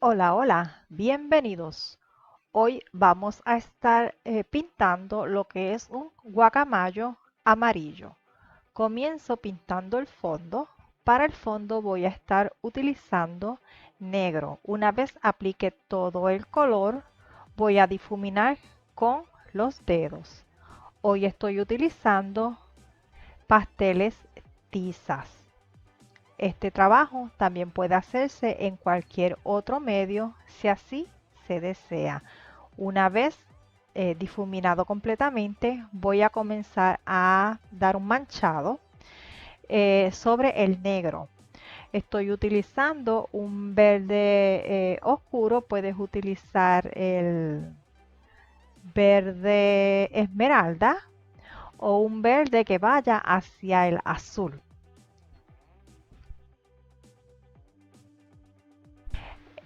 Hola, hola, bienvenidos. Hoy vamos a estar pintando lo que es un guacamayo amarillo. Comienzo pintando el fondo. Para el fondo voy a estar utilizando negro. Una vez aplique todo el color, voy a difuminar con los dedos. Hoy estoy utilizando pasteles tizas. Este trabajo también puede hacerse en cualquier otro medio si así se desea. Una vez difuminado completamente, voy a comenzar a dar un manchado sobre el negro. Estoy utilizando un verde oscuro, puedes utilizar el verde esmeralda o un verde que vaya hacia el azul.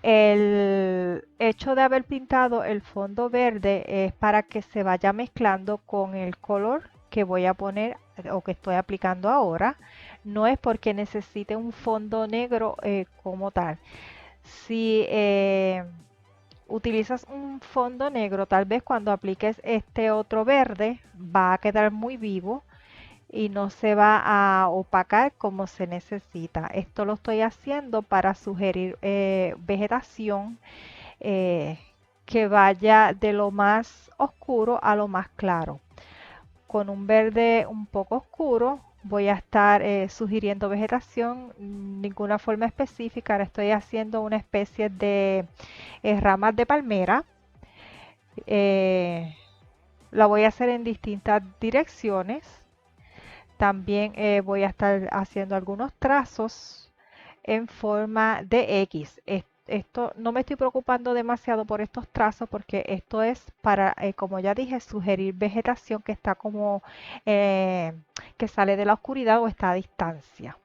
El hecho de haber pintado el fondo verde es para que se vaya mezclando con el color que voy a poner o que estoy aplicando ahora. No es porque necesite un fondo negro como tal. Si utilizas un fondo negro, tal vez cuando apliques este otro verde va a quedar muy vivo y no se va a opacar como se necesita. Esto lo estoy haciendo para sugerir vegetación eh, que vaya de lo más oscuro a lo más claro. Con un verde un poco oscuro voy a estar sugiriendo vegetación, ninguna forma específica. Ahora estoy haciendo una especie de ramas de palmera. Eh, la voy a hacer en distintas direcciones. También voy a estar haciendo algunos trazos en forma de X. Esto no me estoy preocupando demasiado por estos trazos porque esto es para, como ya dije, sugerir vegetación que está como eh, que sale de la oscuridad o está a distancia.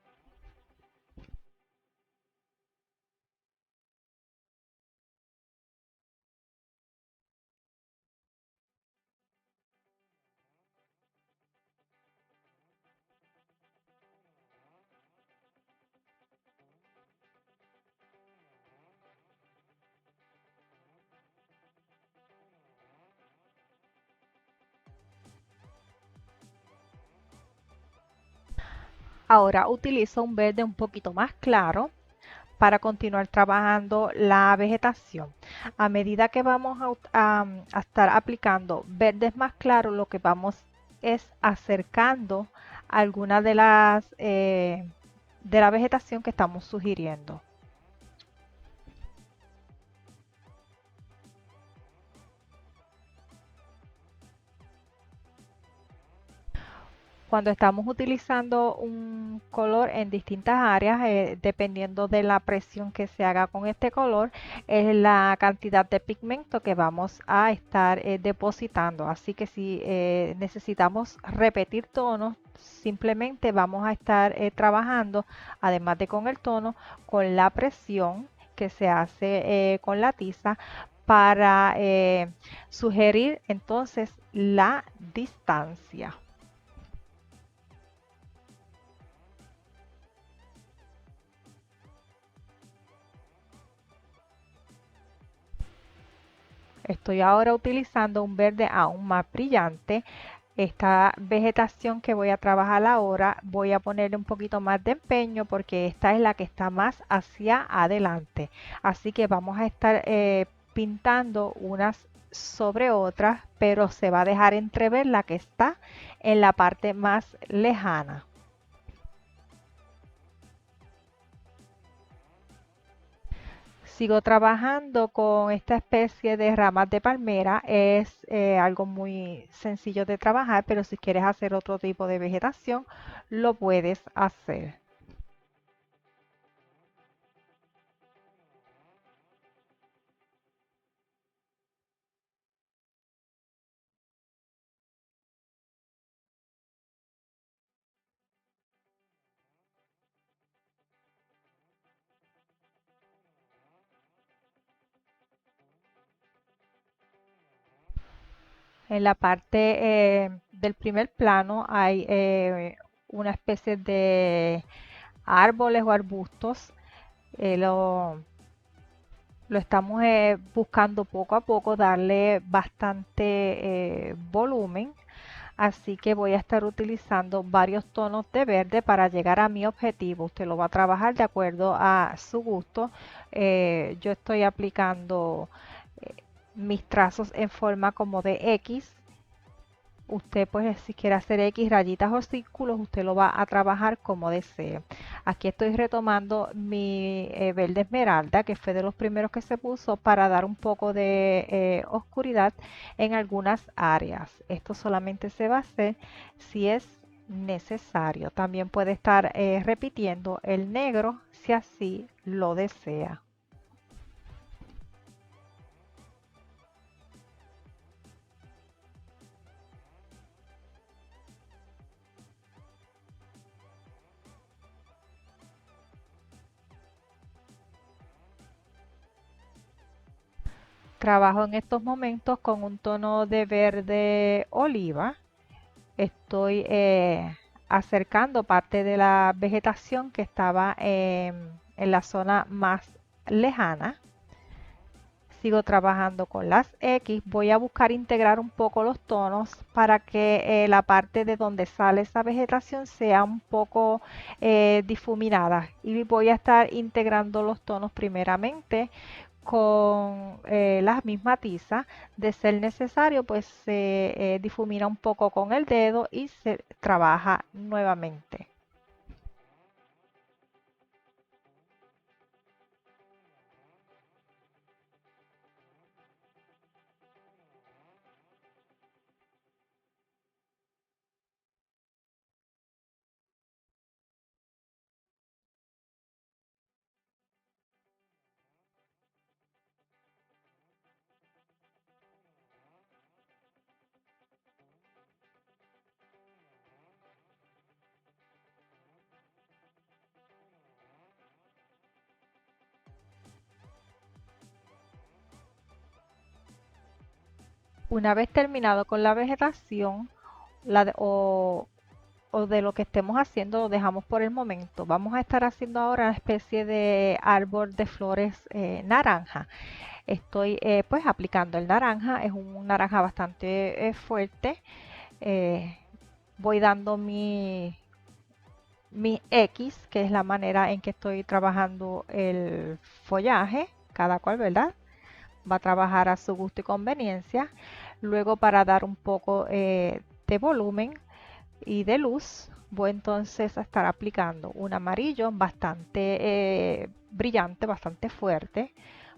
Ahora utilizo un verde un poquito más claro para continuar trabajando la vegetación. A medida que vamos a estar aplicando verdes más claros, lo que vamos es acercando algunas de la vegetación que estamos sugiriendo. Cuando estamos utilizando un color en distintas áreas, dependiendo de la presión que se haga con este color, es la cantidad de pigmento que vamos a estar depositando. Así que si necesitamos repetir tonos, simplemente vamos a estar trabajando, además de con el tono, con la presión que se hace con la tiza para sugerir entonces la distancia. Estoy ahora utilizando un verde aún más brillante. Esta vegetación que voy a trabajar ahora, voy a ponerle un poquito más de empeño porque esta es la que está más hacia adelante. Así que vamos a estar pintando unas sobre otras, pero se va a dejar entrever la que está en la parte más lejana. Sigo trabajando con esta especie de ramas de palmera. Es algo muy sencillo de trabajar, pero si quieres hacer otro tipo de vegetación, lo puedes hacer. En la parte del primer plano hay una especie de árboles o arbustos. Lo Lo estamos buscando poco a poco darle bastante volumen, así que voy a estar utilizando varios tonos de verde para llegar a mi objetivo. Usted lo va a trabajar de acuerdo a su gusto. Yo estoy aplicando eh, mis trazos en forma como de X. Usted pues si quiere hacer X rayitas o círculos, usted lo va a trabajar como desee. Aquí estoy retomando mi verde esmeralda, que fue de los primeros que se puso para dar un poco de oscuridad en algunas áreas. Esto solamente se va a hacer si es necesario. También puede estar repitiendo el negro si así lo desea. Trabajo en estos momentos con un tono de verde oliva. Estoy acercando parte de la vegetación que estaba en la zona más lejana. Sigo trabajando con las X. Voy a buscar integrar un poco los tonos para que la parte de donde sale esa vegetación sea un poco difuminada. Y voy a estar integrando los tonos primeramente con la misma tiza. De ser necesario, pues se difumina un poco con el dedo y se trabaja nuevamente. Una vez terminado con la vegetación o de lo que estemos haciendo, lo dejamos por el momento. Vamos a estar haciendo ahora una especie de árbol de flores naranja. Estoy pues aplicando el naranja, es un naranja bastante fuerte. Eh, Voy dando mi X, que es la manera en que estoy trabajando el follaje, cada cual, ¿verdad? Va a trabajar a su gusto y conveniencia. Luego para dar un poco de volumen y de luz, voy entonces a estar aplicando un amarillo bastante brillante, bastante fuerte.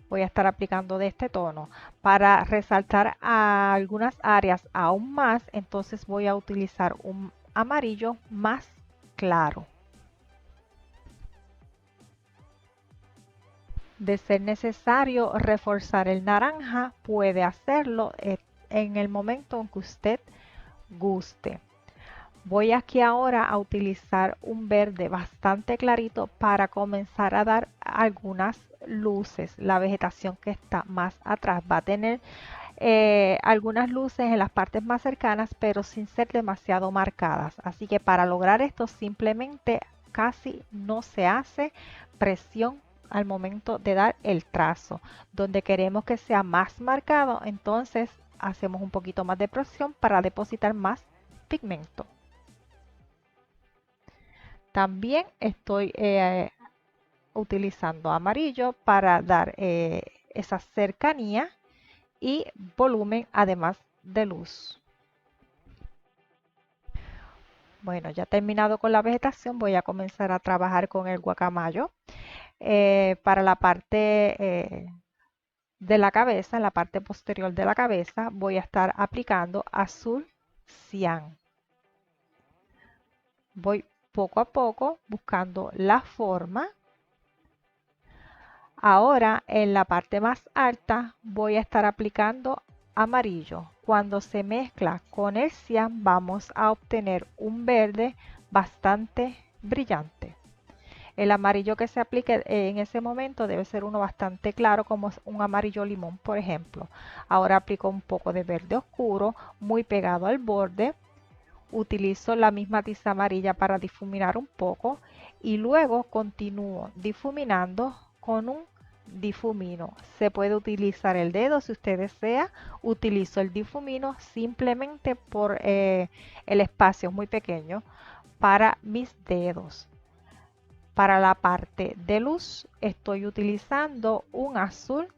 Voy a estar aplicando de este tono. Para resaltar a algunas áreas aún más, entonces voy a utilizar un amarillo más claro. De ser necesario reforzar el naranja, puede hacerlo en el momento en que usted guste. Voy aquí ahora a utilizar un verde bastante clarito para comenzar a dar algunas luces. La vegetación que está más atrás va a tener algunas luces en las partes más cercanas, pero sin ser demasiado marcadas. Así que para lograr esto simplemente casi no se hace presión al momento de dar el trazo. Donde queremos que sea más marcado, entonces hacemos un poquito más de presión para depositar más pigmento. También estoy utilizando amarillo para dar esa cercanía y volumen además de luz. Bueno, ya terminado con la vegetación, voy a comenzar a trabajar con el guacamayo. Para la parte de la cabeza, en la parte posterior de la cabeza, voy a estar aplicando azul cian. Voy poco a poco buscando la forma. Ahora en la parte más alta voy a estar aplicando amarillo. Cuando se mezcla con el cian vamos a obtener un verde bastante brillante. El amarillo que se aplique en ese momento debe ser uno bastante claro, como un amarillo limón, por ejemplo. Ahora aplico un poco de verde oscuro, muy pegado al borde. Utilizo la misma tiza amarilla para difuminar un poco y luego continúo difuminando con un difumino. Se puede utilizar el dedo si usted desea. Utilizo el difumino simplemente por el espacio muy pequeño para mis dedos. Para la parte de luz estoy utilizando un azul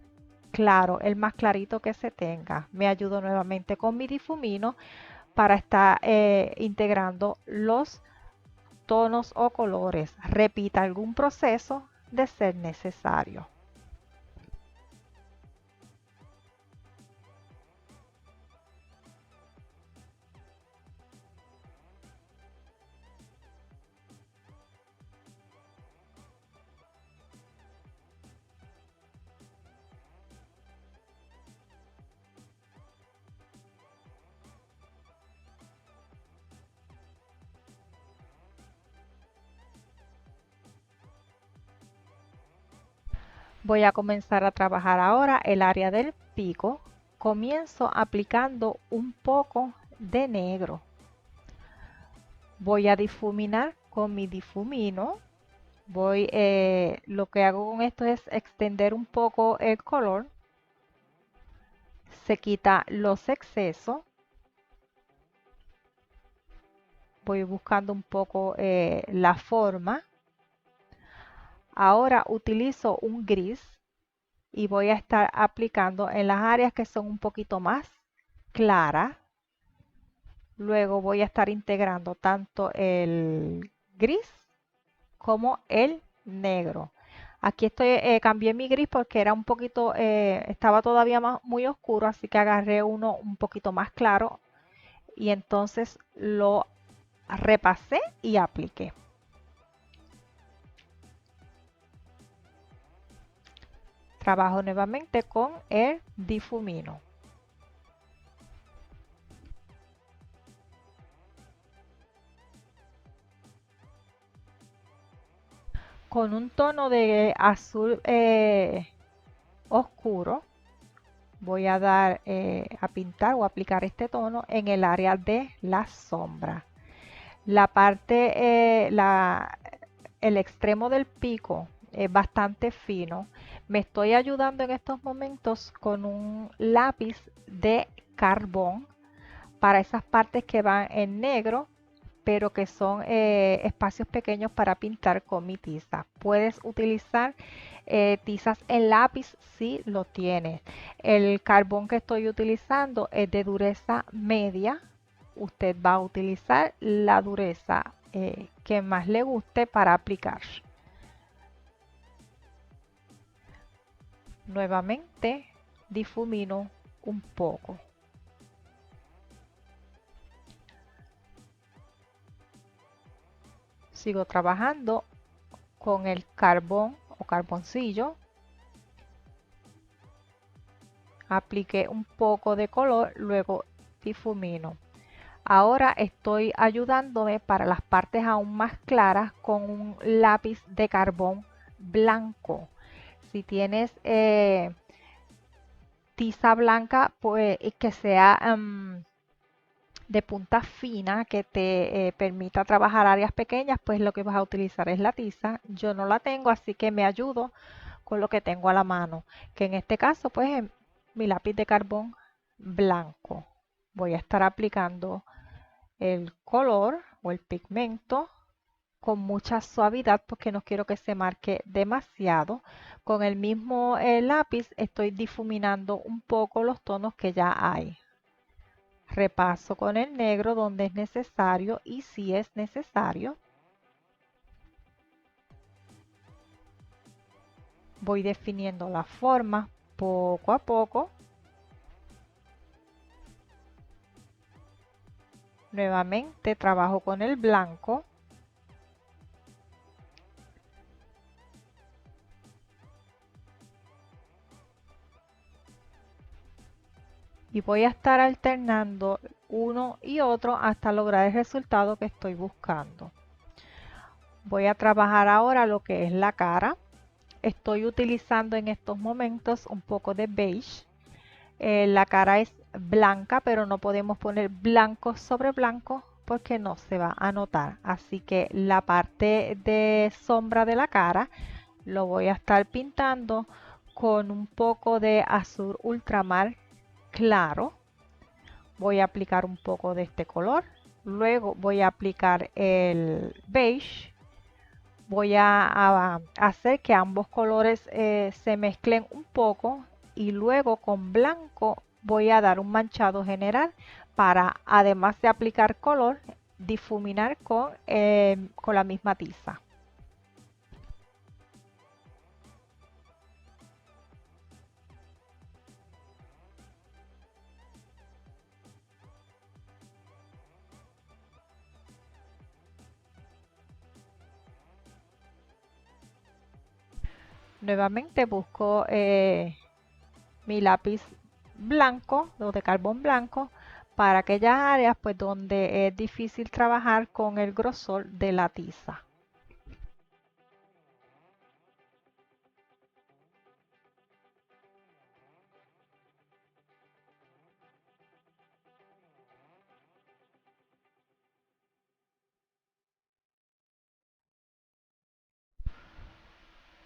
claro, el más clarito que se tenga. Me ayudo nuevamente con mi difumino para estar integrando los tonos o colores. Repita algún proceso de ser necesario. Voy a comenzar a trabajar ahora el área del pico. Comienzo aplicando un poco de negro. Voy a difuminar con mi difumino. Lo que hago con esto es extender un poco el color. Se quita los excesos. Voy buscando un poco la forma. Ahora utilizo un gris y voy a estar aplicando en las áreas que son un poquito más claras. Luego voy a estar integrando tanto el gris como el negro. Aquí cambié mi gris porque era un poquito, estaba todavía muy oscuro, así que agarré uno un poquito más claro y entonces lo repasé y apliqué. Trabajo nuevamente con el difumino. Con un tono de azul oscuro voy a a pintar o aplicar este tono en el área de la sombra. La parte, el extremo del pico es bastante fino. Me estoy ayudando en estos momentos con un lápiz de carbón para esas partes que van en negro, pero que son espacios pequeños para pintar con mi tiza. Puedes utilizar tizas en lápiz si lo tienes. El carbón que estoy utilizando es de dureza media. Usted va a utilizar la dureza que más le guste para aplicar. Nuevamente difumino un poco. Sigo trabajando con el carbón o carboncillo. Apliqué un poco de color, luego difumino. Ahora estoy ayudándome para las partes aún más claras con un lápiz de carbón blanco. Si tienes tiza blanca, pues que sea de punta fina, que te permita trabajar áreas pequeñas, pues lo que vas a utilizar es la tiza. Yo no la tengo, así que me ayudo con lo que tengo a la mano, que en este caso pues es mi lápiz de carbón blanco. Voy a estar aplicando el color o el pigmento con mucha suavidad porque no quiero que se marque demasiado. Con el mismo lápiz estoy difuminando un poco los tonos que ya hay. Repaso con el negro donde es necesario y si es necesario. Voy definiendo la forma poco a poco. Nuevamente trabajo con el blanco. Y voy a estar alternando uno y otro hasta lograr el resultado que estoy buscando. Voy a trabajar ahora lo que es la cara. Estoy utilizando en estos momentos un poco de beige. La cara es blanca, pero no podemos poner blanco sobre blanco porque no se va a notar. Así que la parte de sombra de la cara lo voy a estar pintando con un poco de azul ultramar claro. Voy a aplicar un poco de este color. Luego voy a aplicar el beige. Voy a hacer que ambos colores se mezclen un poco y luego con blanco voy a dar un manchado general para, además de aplicar color, difuminar con la misma tiza. Nuevamente busco mi lápiz blanco o de carbón blanco para aquellas áreas pues donde es difícil trabajar con el grosor de la tiza.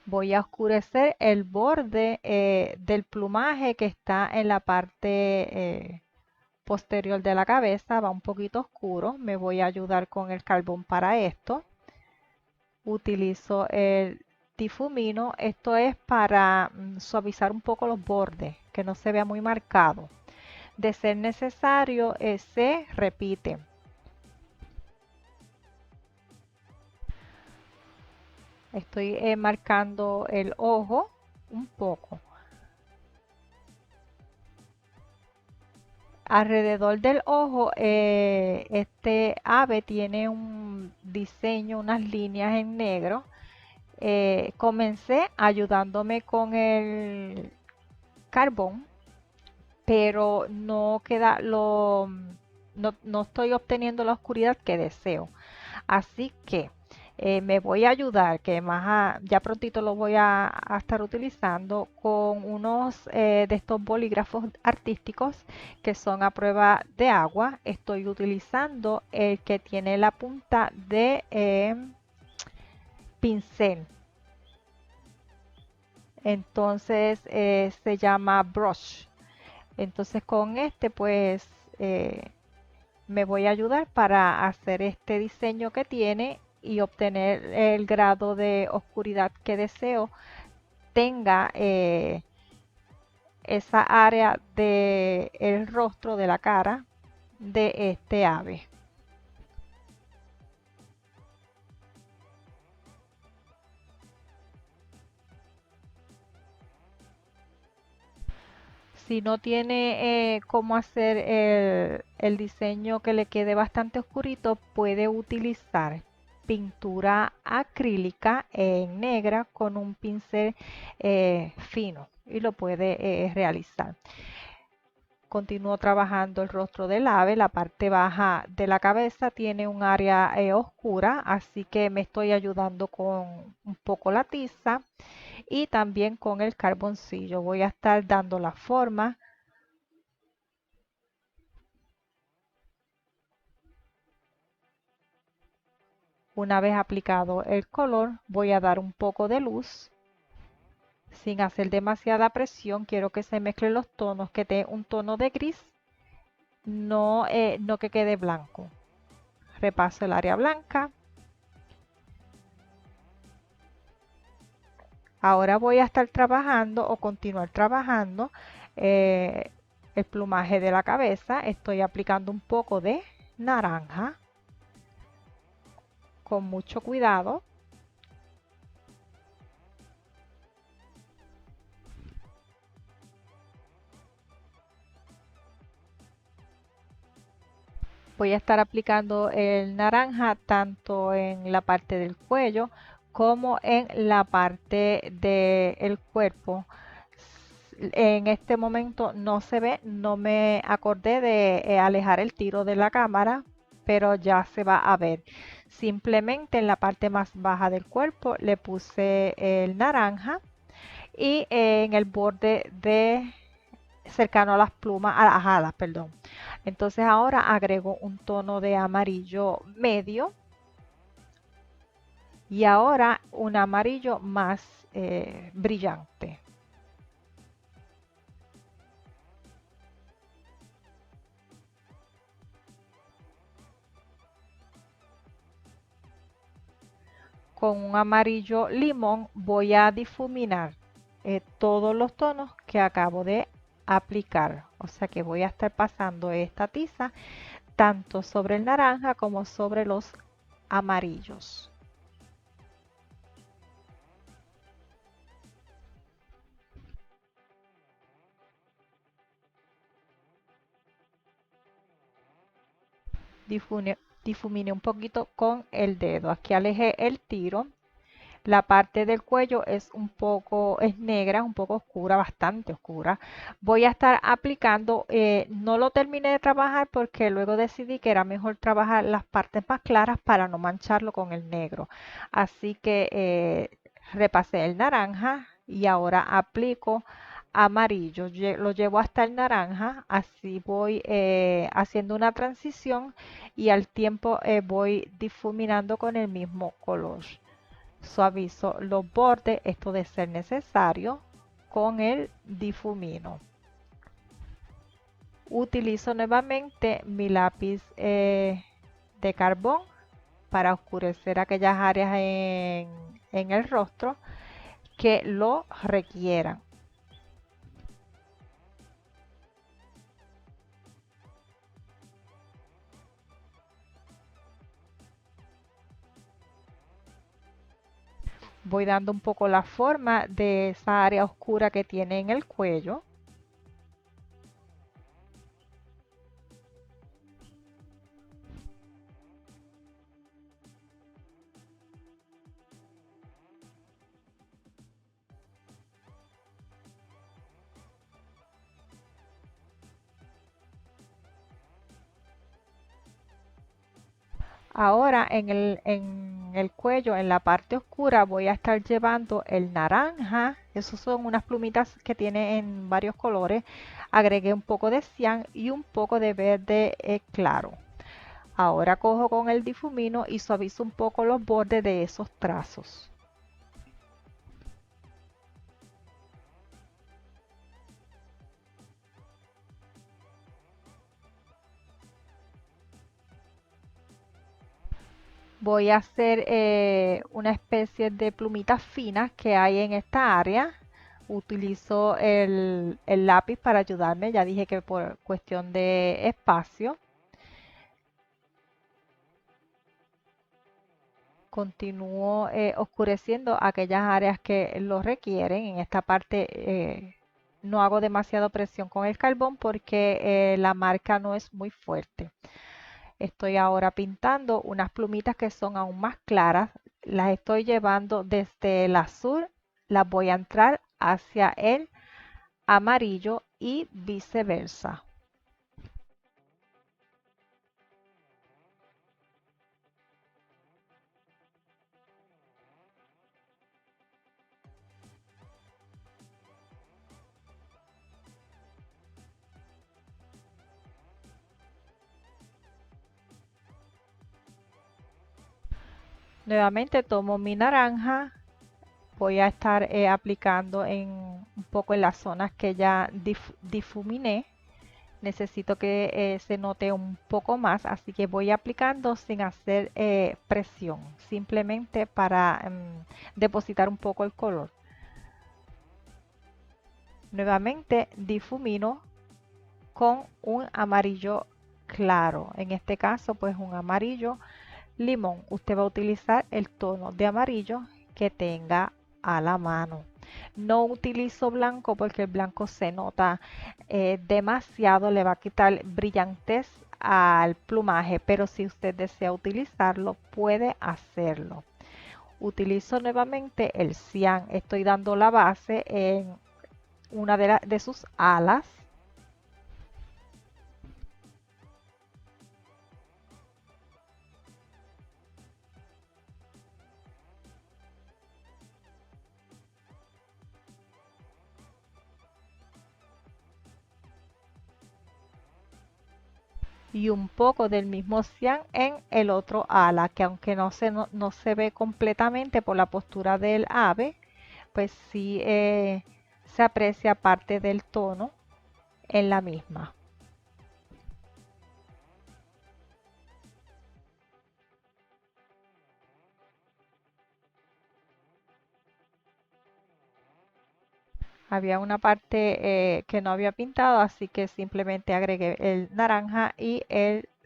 Voy a oscurecer el borde del plumaje que está en la parte posterior de la cabeza, va un poquito oscuro. Me voy a ayudar con el carbón para esto. Utilizo el difumino. Esto es para suavizar un poco los bordes, que no se vea muy marcado. De ser necesario, se repite. Estoy marcando el ojo un poco. Alrededor del ojo, este ave tiene un diseño, unas líneas en negro. Comencé ayudándome con el carbón, pero no queda no estoy obteniendo la oscuridad que deseo. Así que me voy a ayudar, que ya prontito lo voy a estar utilizando con unos de estos bolígrafos artísticos que son a prueba de agua. Estoy utilizando el que tiene la punta de pincel. Entonces se llama brush. Entonces con este pues me voy a ayudar para hacer este diseño que tiene y obtener el grado de oscuridad que deseo tenga esa área de el rostro de la cara de este ave. Si no tiene cómo hacer el diseño que le quede bastante oscurito, puede utilizar pintura acrílica en negra con un pincel fino y lo puede realizar. Continúo trabajando el rostro del ave, la parte baja de la cabeza tiene un área oscura, así que me estoy ayudando con un poco la tiza y también con el carboncillo. Voy a estar dando la forma. Una vez aplicado el color, voy a dar un poco de luz sin hacer demasiada presión. Quiero que se mezclen los tonos, que dé un tono de gris, no que quede blanco. Repaso el área blanca. Ahora voy a estar trabajando o continuar trabajando eh, el plumaje de la cabeza. Estoy aplicando un poco de naranja con mucho cuidado. Voy a estar aplicando el naranja tanto en la parte del cuello como en la parte del cuerpo. En este momento no se ve, no me acordé de alejar el tiro de la cámara, pero ya se va a ver. Simplemente en la parte más baja del cuerpo le puse el naranja y en el borde de cercano a las plumas, a las alas, perdón. Entonces ahora agrego un tono de amarillo medio y ahora un amarillo más brillante. con un amarillo limón voy a difuminar todos los tonos que acabo de aplicar. O sea que voy a estar pasando esta tiza tanto sobre el naranja como sobre los amarillos. Difumine un poquito con el dedo. Aquí alejé el tiro. La parte del cuello es negra, un poco oscura, bastante oscura. Voy a estar aplicando, no lo terminé de trabajar porque luego decidí que era mejor trabajar las partes más claras para no mancharlo con el negro. Así que repasé el naranja y ahora aplico amarillo. Lo llevo hasta el naranja, así voy haciendo una transición y al tiempo voy difuminando con el mismo color. Suavizo los bordes, esto de ser necesario, con el difumino. Utilizo nuevamente mi lápiz de carbón para oscurecer aquellas áreas en el rostro que lo requieran. Voy dando un poco la forma de esa área oscura que tiene en el cuello. Ahora en el cuello, en la parte oscura, voy a estar llevando el naranja. Esos son unas plumitas que tiene en varios colores. Agregué un poco de cian y un poco de verde claro. Ahora cojo con el difumino y suavizo un poco los bordes de esos trazos. Voy a hacer una especie de plumitas finas que hay en esta área. Utilizo el lápiz para ayudarme, ya dije que por cuestión de espacio. Continúo oscureciendo aquellas áreas que lo requieren. En esta parte no hago demasiada presión con el carbón porque la marca no es muy fuerte. Estoy ahora pintando unas plumitas que son aún más claras. Las estoy llevando desde el azul, las voy a entrar hacia el amarillo y viceversa. Nuevamente tomo mi naranja, voy a estar aplicando un poco en las zonas que ya difuminé. Necesito que se note un poco más, así que voy aplicando sin hacer presión, simplemente para depositar un poco el color. Nuevamente difumino con un amarillo claro, en este caso pues un amarillo limón. Usted va a utilizar el tono de amarillo que tenga a la mano. No utilizo blanco porque el blanco se nota demasiado, le va a quitar brillantez al plumaje, pero si usted desea utilizarlo, puede hacerlo. Utilizo nuevamente el cian, estoy dando la base en una de sus alas. Y un poco del mismo cian en el otro ala, que aunque no se ve completamente por la postura del ave, pues sí se aprecia parte del tono en la misma. Había una parte que no había pintado, así que simplemente agregué el naranja y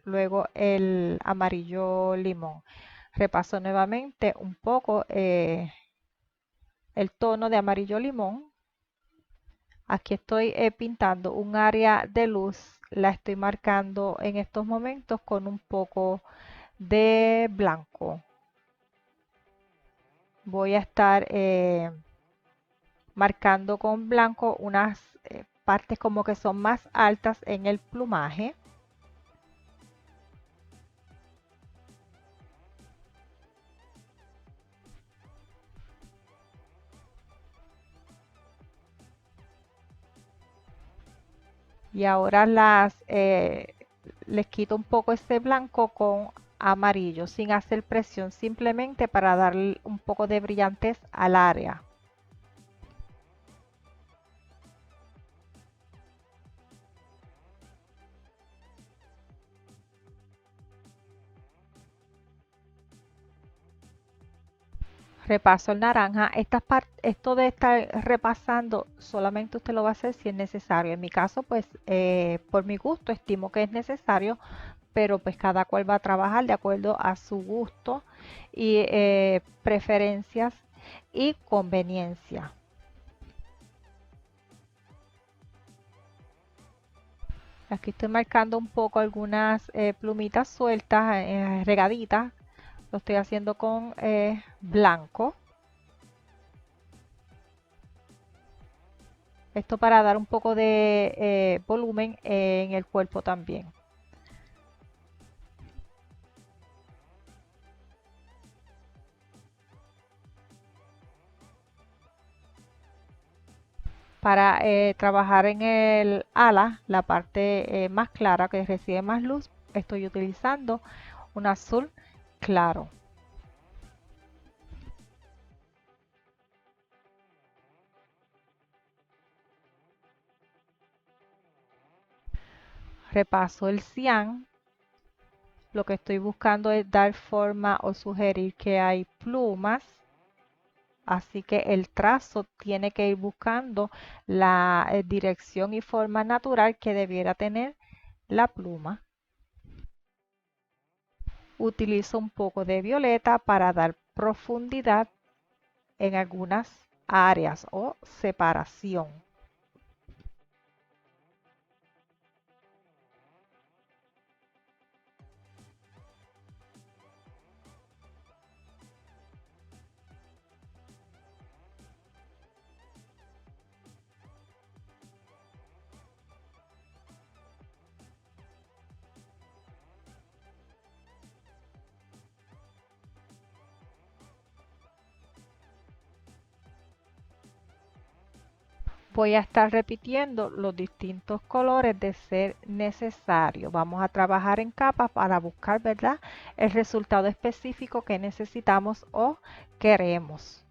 luego el amarillo limón. Repaso nuevamente un poco el tono de amarillo limón. Aquí estoy pintando un área de luz, la estoy marcando en estos momentos con un poco de blanco. Voy a estar marcando con blanco unas partes como que son más altas en el plumaje. Y ahora les quito un poco ese blanco con amarillo sin hacer presión, simplemente para darle un poco de brillantez al área. Repaso el naranja. Esto de estar repasando, solamente usted lo va a hacer si es necesario. En mi caso, pues por mi gusto estimo que es necesario, pero pues cada cual va a trabajar de acuerdo a su gusto y preferencias y conveniencia. Aquí estoy marcando un poco algunas plumitas sueltas, regaditas. Lo estoy haciendo con blanco. Esto para dar un poco de volumen en el cuerpo también. Para trabajar en el ala, la parte más clara que recibe más luz, estoy utilizando un azul claro. Repaso el cian. Lo que estoy buscando es dar forma o sugerir que hay plumas. Así que el trazo tiene que ir buscando la dirección y forma natural que debiera tener la pluma. Utilizo un poco de violeta para dar profundidad en algunas áreas o separación. Voy a estar repitiendo los distintos colores de ser necesario. Vamos a trabajar en capas para buscar, ¿verdad?, el resultado específico que necesitamos o queremos.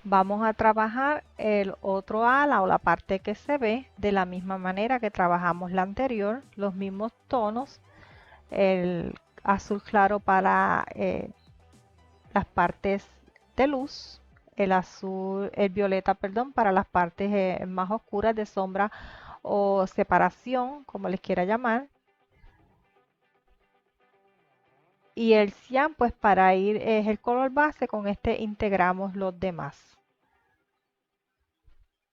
Vamos a trabajar el otro ala o la parte que se ve de la misma manera que trabajamos la anterior, los mismos tonos, el azul claro para las partes de luz, el violeta, perdón, para las partes más oscuras de sombra o separación, como les quiera llamar, y el cian, pues para ir es el color base, con este integramos los demás.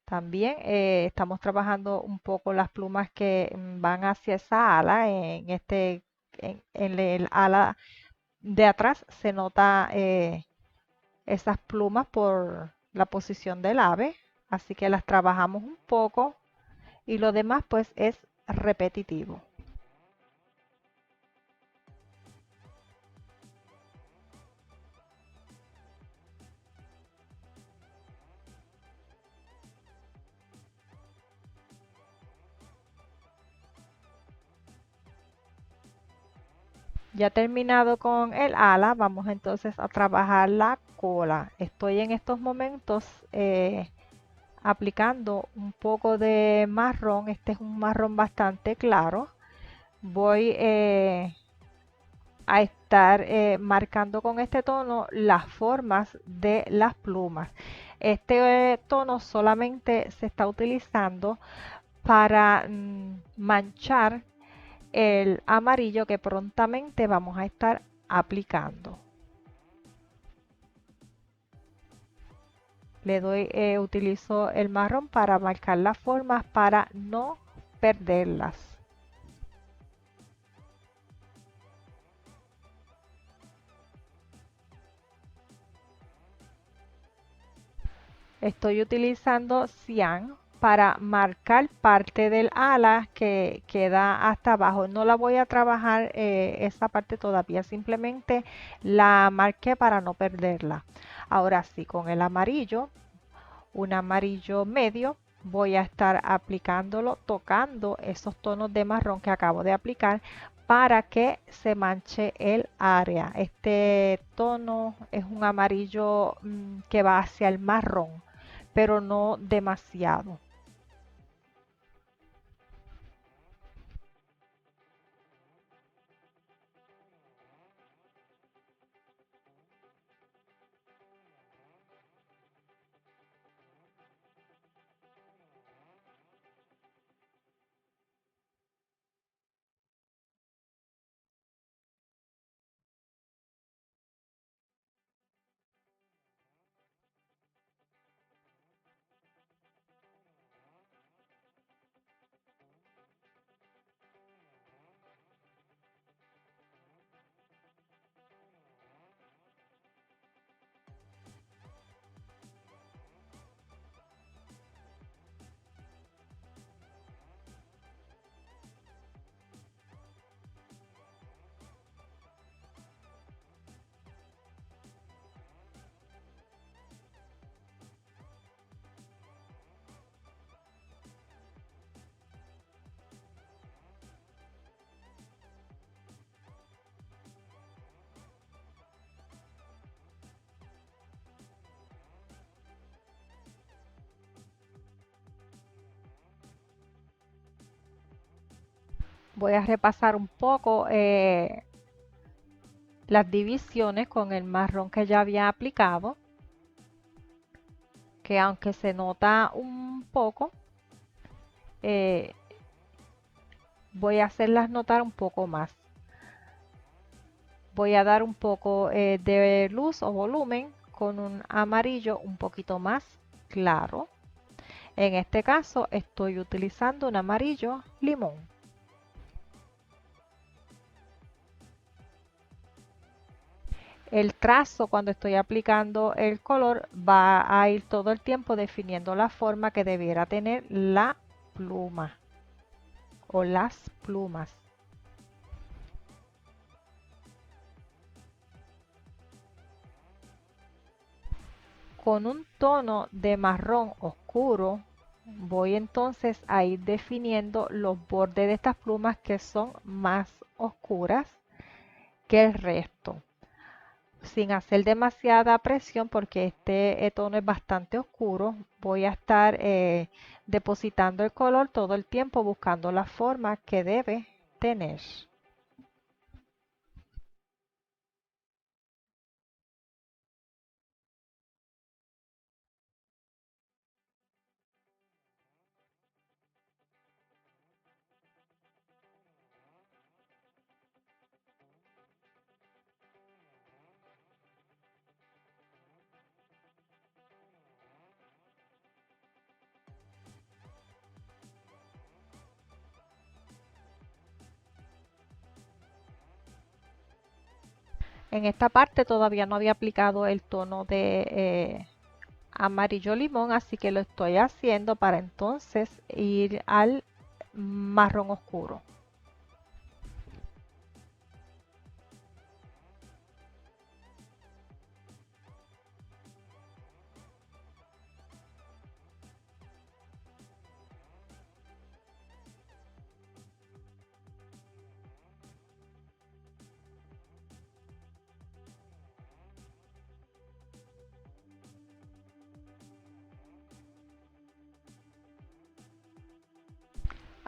También estamos trabajando un poco las plumas que van hacia esa ala. En el ala de atrás se nota esas plumas por la posición del ave, así que las trabajamos un poco y lo demás pues es repetitivo. Ya terminado con el ala, vamos entonces a trabajar la cola. Estoy en estos momentos aplicando un poco de marrón. Este es un marrón bastante claro. Voy a estar marcando con este tono las formas de las plumas. Este tono solamente se está utilizando para manchar el amarillo que prontamente vamos a estar aplicando. Utilizo el marrón para marcar las formas para no perderlas. Estoy utilizando cian para marcar parte del ala que queda hasta abajo. No la voy a trabajar esa parte todavía, simplemente la marqué para no perderla. Ahora sí, con el amarillo, un amarillo medio, voy a estar aplicándolo, tocando esos tonos de marrón que acabo de aplicar para que se manche el área. Este tono es un amarillo que va hacia el marrón, pero no demasiado. Voy a repasar un poco las divisiones con el marrón que ya había aplicado, que aunque se nota un poco, eh, voy a hacerlas notar un poco más. Voy a dar un poco de luz o volumen con un amarillo un poquito más claro. En este caso estoy utilizando un amarillo limón. El trazo, cuando estoy aplicando el color, va a ir todo el tiempo definiendo la forma que debiera tener la pluma o las plumas. Con un tono de marrón oscuro voy entonces a ir definiendo los bordes de estas plumas que son más oscuras que el resto, sin hacer demasiada presión porque este tono es bastante oscuro. Voy a estar depositando el color todo el tiempo buscando la forma que debe tener. En esta parte todavía no había aplicado el tono de amarillo limón, así que lo estoy haciendo para entonces ir al marrón oscuro.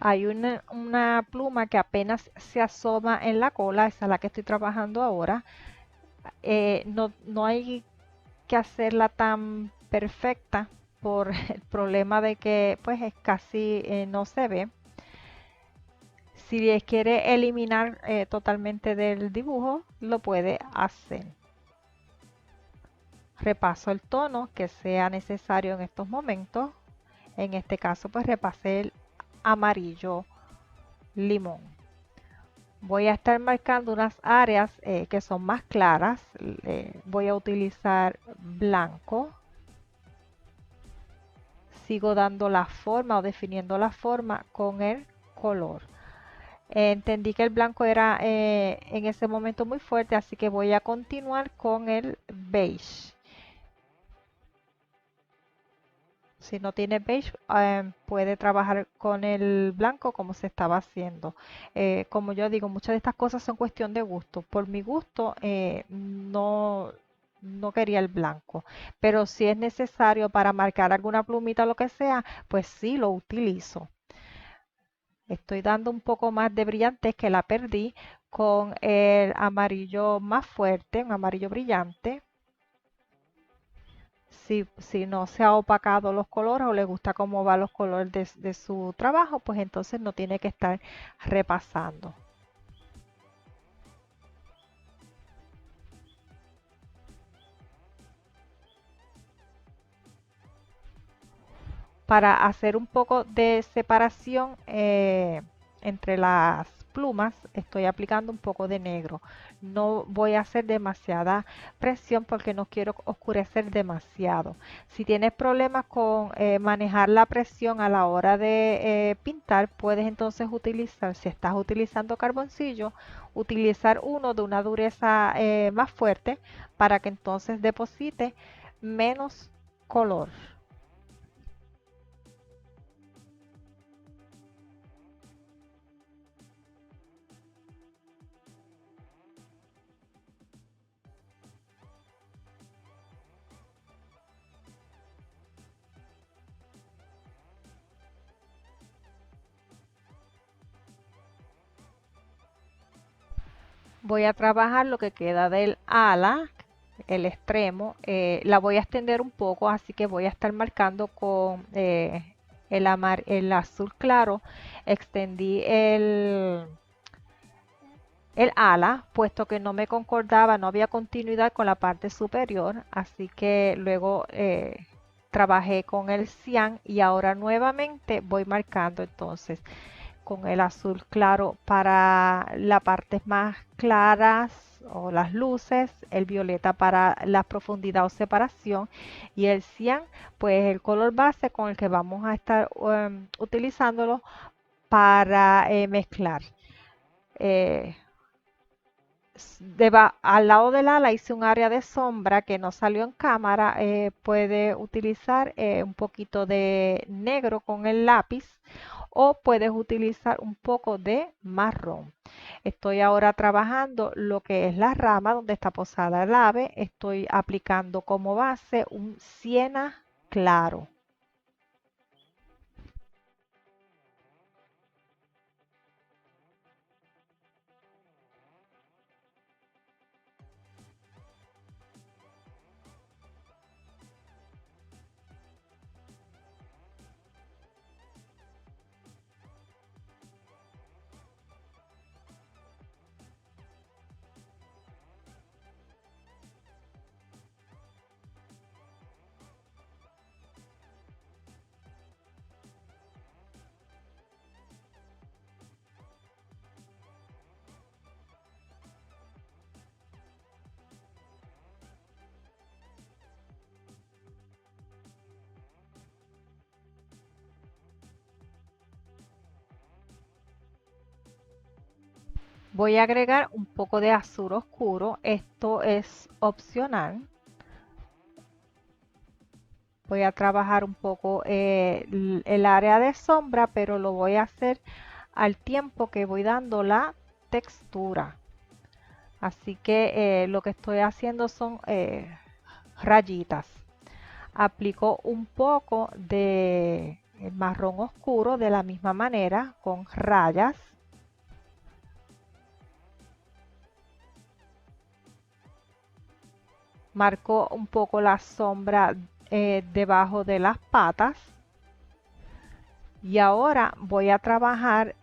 Hay una pluma que apenas se asoma en la cola, esa es la que estoy trabajando ahora. No hay que hacerla tan perfecta por el problema de que pues es casi no se ve. Si quiere eliminar totalmente del dibujo, lo puede hacer. Repaso el tono que sea necesario en estos momentos. En este caso, pues repasé el amarillo limón. Voy a estar marcando unas áreas que son más claras. Voy a utilizar blanco. Sigo dando la forma o definiendo la forma con el color. Entendí que el blanco era en ese momento muy fuerte, así que voy a continuar con el beige. Si no tiene beige, puede trabajar con el blanco como se estaba haciendo. Como yo digo, muchas de estas cosas son cuestión de gusto. Por mi gusto, no quería el blanco. Pero si es necesario para marcar alguna plumita o lo que sea, pues sí lo utilizo. Estoy dando un poco más de brillantez que la perdí con el amarillo más fuerte, un amarillo brillante. Si no se ha opacado los colores o le gusta cómo van los colores de su trabajo, pues entonces no tiene que estar repasando. Para hacer un poco de separación entre las plumas, estoy aplicando un poco de negro. No voy a hacer demasiada presión porque no quiero oscurecer demasiado. Si tienes problemas con manejar la presión a la hora de pintar, puedes entonces utilizar, si estás utilizando carboncillo, utilizar uno de una dureza más fuerte para que entonces deposite menos color. Voy a trabajar lo que queda del ala, el extremo. La voy a extender un poco, así que voy a estar marcando con el azul claro. Extendí el ala, puesto que no me concordaba, no había continuidad con la parte superior, así que luego trabajé con el cian y ahora nuevamente voy marcando entonces con el azul claro para las partes más claras o las luces, el violeta para la profundidad o separación y el cian, pues el color base con el que vamos a estar utilizándolo para mezclar. Eh, al lado del ala hice un área de sombra que no salió en cámara. Puede utilizar un poquito de negro con el lápiz o puedes utilizar un poco de marrón. Estoy ahora trabajando lo que es la rama donde está posada el ave. Estoy aplicando como base un siena claro. Voy a agregar un poco de azul oscuro. Esto es opcional. Voy a trabajar un poco el área de sombra, pero lo voy a hacer al tiempo que voy dando la textura. Así que lo que estoy haciendo son rayitas. Aplico un poco de marrón oscuro de la misma manera con rayas. Marco un poco la sombra debajo de las patas. Y ahora voy a trabajar,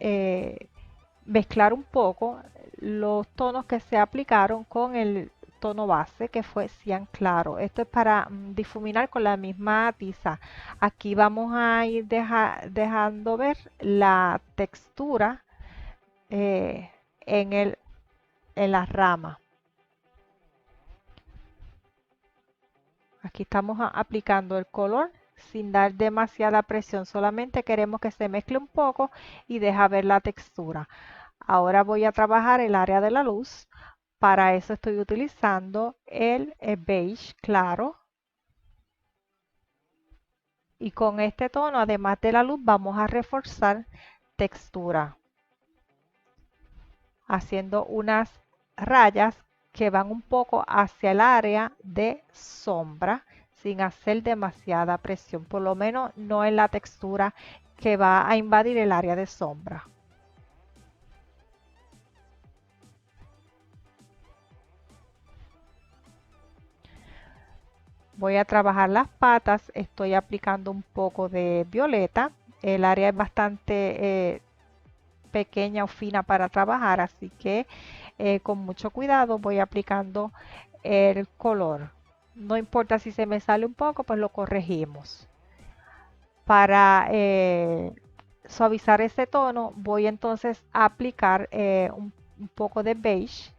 mezclar un poco los tonos que se aplicaron con el tono base que fue cian claro. Esto es para difuminar con la misma tiza. Aquí vamos a ir dejando ver la textura eh, en en la rama. Aquí estamos aplicando el color sin dar demasiada presión, solamente queremos que se mezcle un poco y deja ver la textura. Ahora voy a trabajar el área de la luz. Para eso estoy utilizando el beige claro. Y con este tono, además de la luz, vamos a reforzar textura, haciendo unas rayas que van un poco hacia el área de sombra sin hacer demasiada presión, por lo menos no en la textura que va a invadir el área de sombra. Voy a trabajar las patas, estoy aplicando un poco de violeta. El área es bastante pequeña o fina para trabajar, así que con mucho cuidado voy aplicando el color. No importa si se me sale un poco, pues lo corregimos. Para suavizar ese tono, voy entonces a aplicar un poco de beige.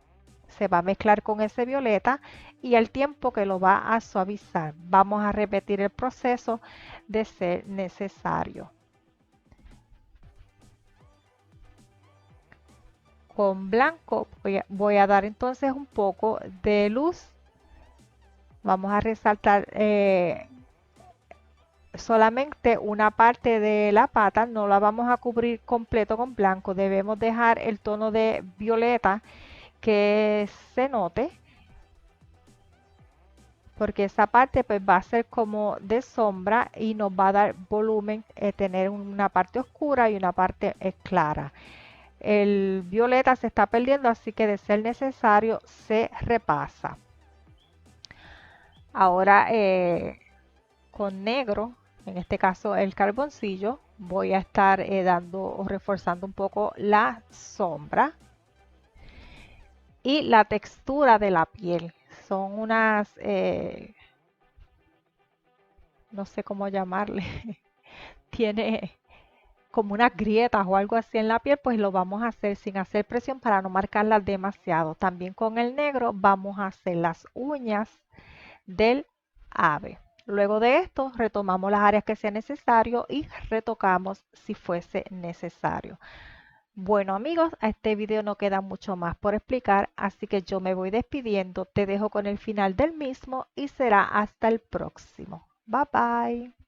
Se va a mezclar con ese violeta y al tiempo que lo va a suavizar. Vamos a repetir el proceso de ser necesario. Con blanco voy a dar entonces un poco de luz. Vamos a resaltar solamente una parte de la pata, no la vamos a cubrir completo con blanco. Debemos dejar el tono de violeta que se note, porque esa parte pues va a ser como de sombra y nos va a dar volumen, tener una parte oscura y una parte clara. El violeta se está perdiendo, así que de ser necesario se repasa. Ahora con negro, en este caso el carboncillo, voy a estar dando o reforzando un poco la sombra y la textura de la piel. Son unas, no sé cómo llamarle, tiene como unas grietas o algo así en la piel, pues lo vamos a hacer sin hacer presión para no marcarlas demasiado. También con el negro vamos a hacer las uñas del ave. Luego de esto retomamos las áreas que sea necesario y retocamos si fuese necesario. Bueno amigos, a este video no queda mucho más por explicar, así que yo me voy despidiendo, te dejo con el final del mismo y será hasta el próximo. Bye bye.